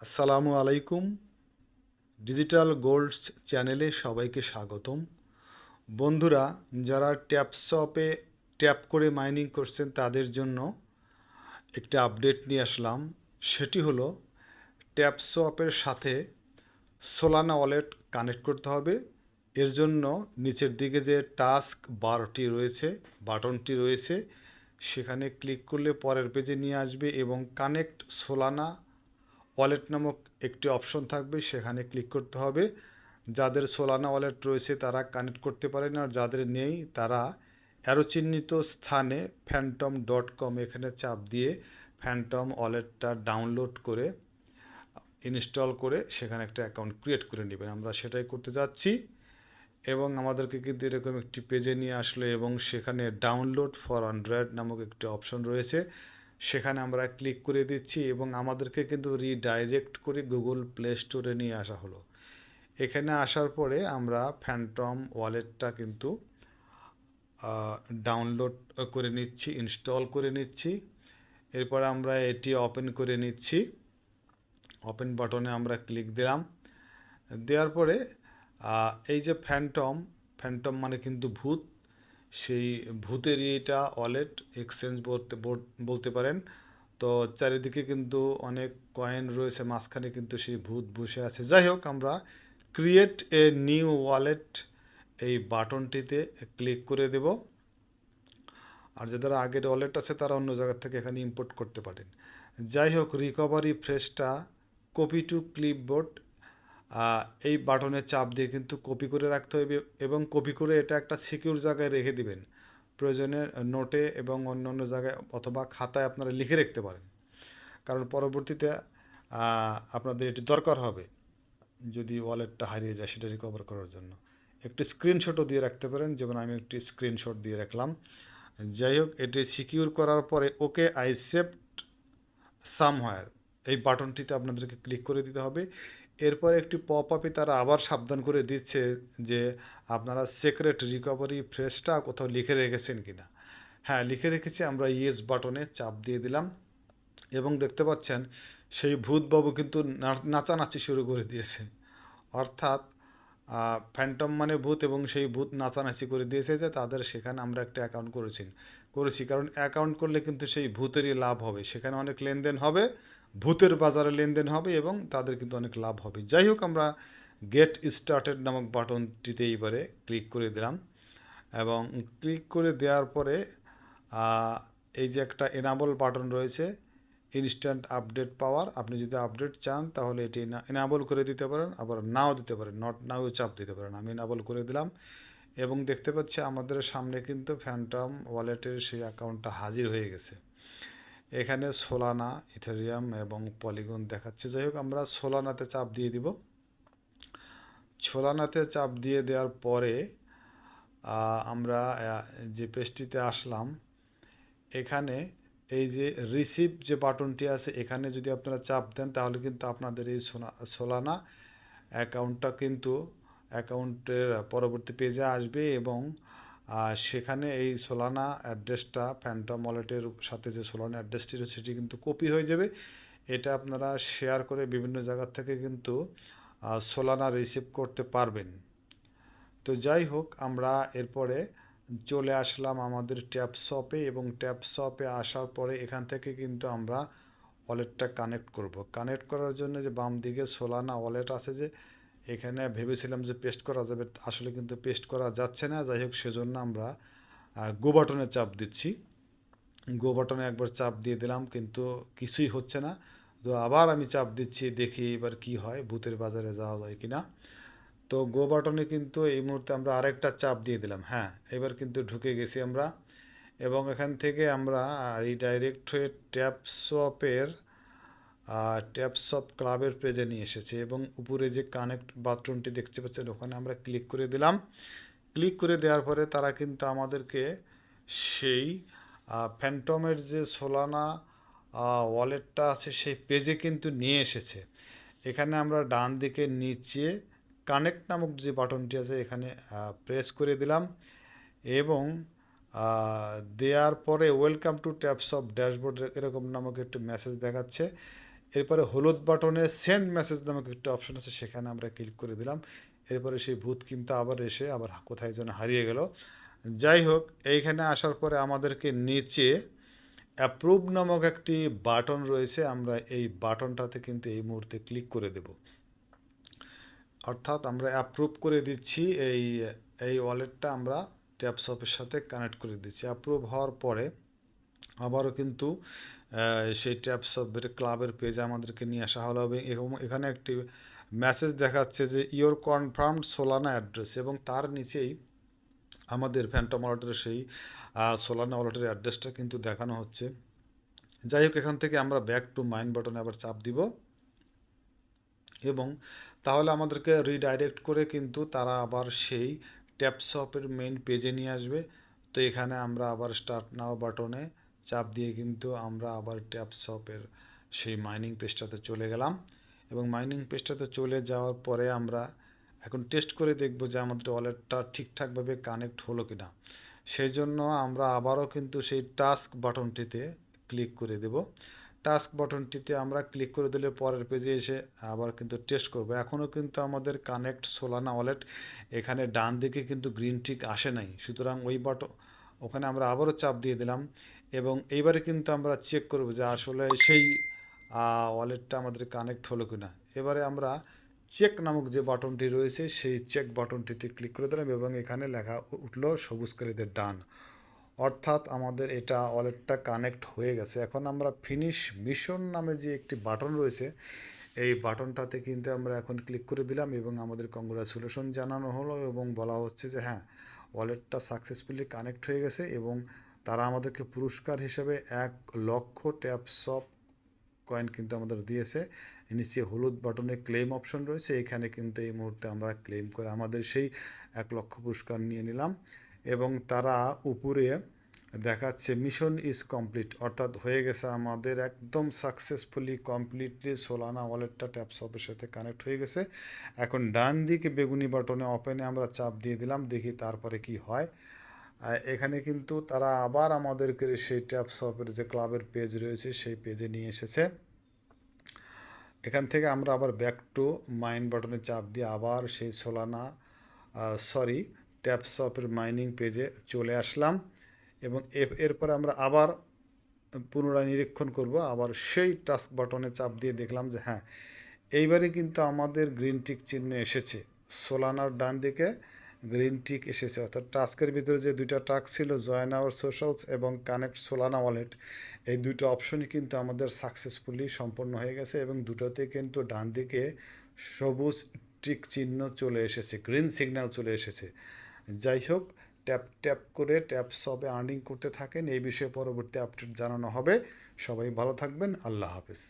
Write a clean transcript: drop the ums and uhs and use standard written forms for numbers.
আসসালামু আলাইকুম। ডিজিটাল গোল্ডস চ্যানেলে সবাইকে স্বাগতম। বন্ধুরা, যারা ট্যাপশপে ট্যাপ করে মাইনিং করছেন তাদের জন্য একটা আপডেট নিয়ে আসলাম। সেটি হলো ট্যাপশপের সাথে সোলানা ওয়ালেট কানেক্ট করতে হবে। এর জন্য নিচের দিকে যে টাস্ক বারটি রয়েছে, বাটনটি রয়েছে, সেখানে ক্লিক করলে পরের পেজে নিয়ে আসবে এবং কানেক্ট সোলানা ওয়ালেট নামক একটি অপশন থাকবে, সেখানে ক্লিক করতে হবে। যাদের সোলানা ওয়ালেট রয়েছে তারা কানেক্ট করতে পারেন, আর যাদের নেই তারা অ্যারো চিহ্নিত স্থানে phantom.com এখানে চাপ দিয়ে ফ্যান্টম ওয়ালেটটা ডাউনলোড করে ইনস্টল করে সেখানে একটা অ্যাকাউন্ট ক্রিয়েট করে নেবেন। আমরা সেটাই করতে যাচ্ছি এবং আমাদেরকে কিন্তু এরকম একটি পেজে নিয়ে আসলো এবং সেখানে ডাউনলোড ফর অ্যান্ড্রয়েড নামক একটি অপশন রয়েছে, সেখানে আমরা ক্লিক করে দিচ্ছি এবং আমাদেরকে কিন্তু রিডাইরেক্ট করে গুগল প্লে স্টোরে নিয়ে আসা হলো। এখানে আসার পরে আমরা ফ্যান্টম ওয়ালেটটা কিন্তু ডাউনলোড করে নিচ্ছি, ইনস্টল করে নিচ্ছি। এরপর আমরা এটি ওপেন করে নিচ্ছি। ওপেন বাটনে আমরা ক্লিক দিলাম। দেওয়ার পরে এই যে ফ্যান্টম, ফ্যান্টম মানে কিন্তু ভূত, সেই ভূতের এটা ওয়ালেট এক্সচেঞ্জ বলতে পারেন। তো চারিদিকে কিন্তু অনেক কয়েন রয়েছে, মাঝখানে কিন্তু সেই ভূত বসে আছে। যাই হোক, আমরা ক্রিয়েট এ নিউ ওয়ালেট এই বাটনটিতে ক্লিক করে দেব। আর যাদের আগের ওয়ালেট আছে তারা অন্য জায়গা থেকে এখানে ইম্পোর্ট করতে পারেন। যাই হোক, রিকভারি ফ্রেশটা কপি টু ক্লিপবোর্ড এই বাটনে চাপ দিয়ে কিন্তু কপি করে রাখতে হবে এবং কপি করে এটা একটা সিকিউর জায়গায় রেখে দিবেন। প্রয়োজনে নোটে এবং অন্য অন্য জায়গায় অথবা খাতায় আপনারা লিখে রাখতে পারেন, কারণ পরবর্তীতে আপনাদের এটি দরকার হবে যদি ওয়ালেটটা হারিয়ে যায় সেটা রিকভার করার জন্য। একটি স্ক্রিনশটও দিয়ে রাখতে পারেন, যেমন আমি একটি স্ক্রিনশট দিয়ে রাখলাম। যাই হোক, এটি সিকিউর করার পরে ওকে আই সেভড সামহোয়ার এই বাটনটিতে আপনাদেরকে ক্লিক করে দিতে হবে। এরপর একটি পপ আপে তারা আবার সাবধান করে দিচ্ছে যে আপনারা সিক্রেট রিকভারি ফ্রেশটা কোথাও লিখে রেখেছেন কিনা। হ্যাঁ, লিখে রেখেছি। আমরা ইয়েস বাটনে চাপ দিয়ে দিলাম এবং দেখতে পাচ্ছেন সেই ভূতবাবু কিন্তু নাচানাচি শুরু করে দিয়েছে। অর্থাৎ ফ্যান্টম মানে ভূত এবং সেই ভূত নাচানাচি করে দিয়েছে যে তাদের সেখানে আমরা একটা অ্যাকাউন্ট করেছি, কারণ অ্যাকাউন্ট করলে কিন্তু সেই ভূতেরই লাভ হবে, সেখানে অনেক লেনদেন হবে, ভূতের বাজারে লেনদেন হবে এবং তাদের কিন্তু অনেক লাভ হবে। যাই হোক, আমরা গেট স্টার্টেড নামক বাটনটিতে এইবারে ক্লিক করে দিলাম এবং ক্লিক করে দেওয়ার পরে এই যে একটা এনাবল বাটন রয়েছে, ইনস্ট্যান্ট আপডেট পাওয়ার, আপনি যদি আপডেট চান তাহলে এটি এনাবল করে দিতে পারেন, আবার নাও দিতে পারেন, নট নাও চাপ দিতে পারেন। আমি এনাবল করে দিলাম এবং দেখতে পাচ্ছি আমাদের সামনে কিন্তু ফ্যান্টম ওয়ালেটের সেই অ্যাকাউন্টটা হাজির হয়ে গেছে। এখানে সোলানা, ইথেরিয়াম এবং পলিগন দেখাচ্ছে। যাই হোক, আমরা সোলানাতে চাপ দিয়ে দিব। সোলানাতে চাপ দিয়ে দেওয়ার পরে আমরা যে পেজটিতে আসলাম, এখানে এই যে রিসিভ যে বাটনটি আছে এখানে যদি আপনারা চাপ দেন তাহলে কিন্তু আপনাদের এই সোলানা অ্যাকাউন্টটা কিন্তু অ্যাকাউন্টের পরবর্তী পেজে আসবে এবং সেখানে এই সোলানা অ্যাড্রেসটা ফ্যান্টম ওয়ালেটের সাথে যে সোলানা অ্যাড্রেসটি রয়েছে সেটি কিন্তু কপি হয়ে যাবে। এটা আপনারা শেয়ার করে বিভিন্ন জায়গা থেকে কিন্তু সোলানা রিসিভ করতে পারবেন। তো যাই হোক, আমরা এরপরে চলে আসলাম আমাদের ট্যাপ শপে এবং ট্যাপ শপে আসার পরে এখান থেকে কিন্তু আমরা ওয়ালেটটা কানেক্ট করব। কানেক্ট করার জন্য যে বাম দিকে সোলানা ওয়ালেট আছে, যে এখানে ভেবেছিলাম যে পেস্ট করা যাবে, আসলে কিন্তু পেস্ট করা যাচ্ছে না। যাই হোক, সেজন্য আমরা গো বাটনে চাপ দিচ্ছি। গো বাটনে একবার চাপ দিয়ে দিলাম কিন্তু কিছুই হচ্ছে না। তো আবার আমি চাপ দিচ্ছি, দেখি এবার কি হয়, ভূতের বাজারে যাওয়া যায় কিনা। তো গো বাটনে কিন্তু এই মুহূর্তে আমরা আরেকটা চাপ দিয়ে দিলাম। হ্যাঁ, এবার কিন্তু ঢুকে গেছি আমরা এবং এখান থেকে আমরা রিডাইরেক্ট হয়ে ট্যাপশপ ক্লাবের পেজে নিয়ে এসেছে এবং উপরে যে কানেক্ট বাথরুমটি দেখতে পাচ্ছেন ওখানে আমরা ক্লিক করে দিলাম। ক্লিক করে দেওয়ার পরে তারা কিন্তু আমাদেরকে সেই ফ্যান্টমের যে সোলানা ওয়ালেটটা আছে সেই পেজে কিন্তু নিয়ে এসেছে। এখানে আমরা ডান দিকে নিচে কানেক্ট নামক যে বাটনটি আছে এখানে প্রেস করে দিলাম এবং দেওয়ার পরে ওয়েলকাম টু ট্যাপশপ ড্যাশবোর্ড এরকম নামক একটি মেসেজ দেখাচ্ছে। এরপরে হলুদ বাটনে সেন্ড মেসেজ নামক একটা অপশন আছে, সেখানে আমরা ক্লিক করে দিলাম। এরপরে সেই ভূত কিন্তু আবার এসে আবার কোথায় যেন হারিয়ে গেল। যাই হোক, এইখানে আসার পরে আমাদেরকে নিচে অ্যাপ্রুভ নামক একটি বাটন রয়েছে, আমরা এই বাটনটাতে কিন্তু এই মুহূর্তে ক্লিক করে দেব। অর্থাৎ আমরা অ্যাপ্রুভ করে দিচ্ছি, এই ওয়ালেটটা আমরা ট্যাপসপের সাথে কানেক্ট করে দিচ্ছি। অ্যাপ্রুভ হওয়ার পরে আবারও কিন্তু সেই ট্যাপসপের ক্লাবের পেজে আমাদেরকে নিয়ে আসা হলো এবং এখানে একটি মেসেজ দেখাচ্ছে যে ইওর কনফার্মড সোলানা অ্যাড্রেস, এবং তার নিচেই আমাদের ফ্যান্টম ওয়ালেটের সেই সোলানা ওয়ালেটের অ্যাড্রেসটা কিন্তু দেখানো হচ্ছে। যাই হোক, এখান থেকে আমরা ব্যাক টু মাইন বাটনে আবার চাপ দিব, এবং তাহলে আমাদেরকে রিডাইরেক্ট করে কিন্তু তারা আবার সেই ট্যাপসপের মেইন পেজে নিয়ে আসবে। তো এখানে আমরা আবার স্টার্ট নাও বাটনে চাপ দিয়ে কিন্তু আমরা আবার ট্যাপসপের সেই মাইনিং পেজটাতে চলে গেলাম, এবং মাইনিং পেজটাতে চলে যাওয়ার পরে আমরা এখন টেস্ট করে দেখব যে আমাদের ওয়ালেটটা ঠিকঠাকভাবে কানেক্ট হলো কিনা। সেই জন্য আমরা আবারও কিন্তু সেই টাস্ক বাটনটিতে ক্লিক করে দেব। টাস্ক বাটনটিতে আমরা ক্লিক করে দিলে পরের পেজে এসে আবার কিন্তু টেস্ট করব। এখনও কিন্তু আমাদের কানেক্ট সোলানা ওয়ালেট এখানে ডান দিকে কিন্তু গ্রিন টিক আসে নাই, সুতরাং ওই বাটন ওখানে আমরা আবারও চাপ দিয়ে দিলাম, এবং এইবারে কিন্তু আমরা চেক করব যে আসলে সেই ওয়ালেটটা আমাদের কানেক্ট হলো কিনা। এবারে আমরা চেক নামক যে বাটনটি রয়েছে সেই চেক বাটনটিতে ক্লিক করে দিলাম, এবং এখানে লেখা উঠলো সবুজ কালিতে ডান, অর্থাৎ আমাদের এটা ওয়ালেটটা কানেক্ট হয়ে গেছে। এখন আমরা ফিনিশ মিশন নামে যে একটি বাটন রয়েছে এই বাটনটাতে কিন্তু আমরা এখন ক্লিক করে দিলাম, এবং আমাদের কংগ্রাচুলেশন জানানো হলো, এবং বলা হচ্ছে যে হ্যাঁ, ওয়ালেটটা সাকসেসফুলি কানেক্ট হয়ে গেছে, এবং তারা আমাদেরকে পুরস্কার হিসেবে 1,00,000 ট্যাপসপ কয়েন কিন্তু আমাদের দিয়েছে। নিচে হলুদ বাটনে ক্লেম অপশন রয়েছে, এখানে কিন্তু এই মুহূর্তে আমরা ক্লেম করে আমাদের সেই 1,00,000 পুরস্কার নিয়ে নিলাম, এবং তারা উপরে দেখাচ্ছে মিশন ইজ কমপ্লিট, অর্থাৎ হয়ে গেছে আমাদের একদম সাকসেসফুলি কমপ্লিটলি সোলানা ওয়ালেটটা ট্যাপসপের সাথে কানেক্ট হয়ে গেছে। এখন ডান দিকে বেগুনি বাটনে ওপেনে আমরা চাপ দিয়ে দিলাম, দেখি তারপরে কি হয়। এখানে কিন্তু তারা আবার আমাদেরকে সেই ট্যাপসপের যে ক্লাবের পেজ রয়েছে সেই পেজে নিয়ে এসেছে। এখান থেকে আমরা আবার ব্যাক টু মাইন বাটনে চাপ দিয়ে আবার সেই সোলানা ট্যাপসপের মাইনিং পেজে চলে আসলাম, এবং এরপরে আমরা আবার পুনরায় নিরীক্ষণ করব, আবার সেই টাস্ক বাটনে চাপ দিয়ে দেখলাম যে হ্যাঁ, এইবারে কিন্তু আমাদের গ্রিন টিক চিহ্ন এসেছে, সোলানার ডান দিকে গ্রিন টিক এসেছে। অর্থাৎ টাস্কের ভিতরে যে দুইটা টাস্ক ছিল, জয়েন আওয়ার সোশ্যালস এবং কানেক্ট সোলানা ওয়ালেট, এই দুটো অপশনই কিন্তু আমাদের সাকসেসফুলি সম্পন্ন হয়ে গেছে, এবং দুটোতে কিন্তু ডান দিকে সবুজ টিক চিহ্ন চলে এসেছে, গ্রিন সিগন্যাল চলে এসেছে। যাই হোক, ট্যাপ ট্যাপ করে ট্যাপসপে আর্নিং করতে থাকেন, এই বিষয়ে পরবর্তী আপডেট জানানো হবে। সবাই ভালো থাকবেন, আল্লাহ হাফেজ।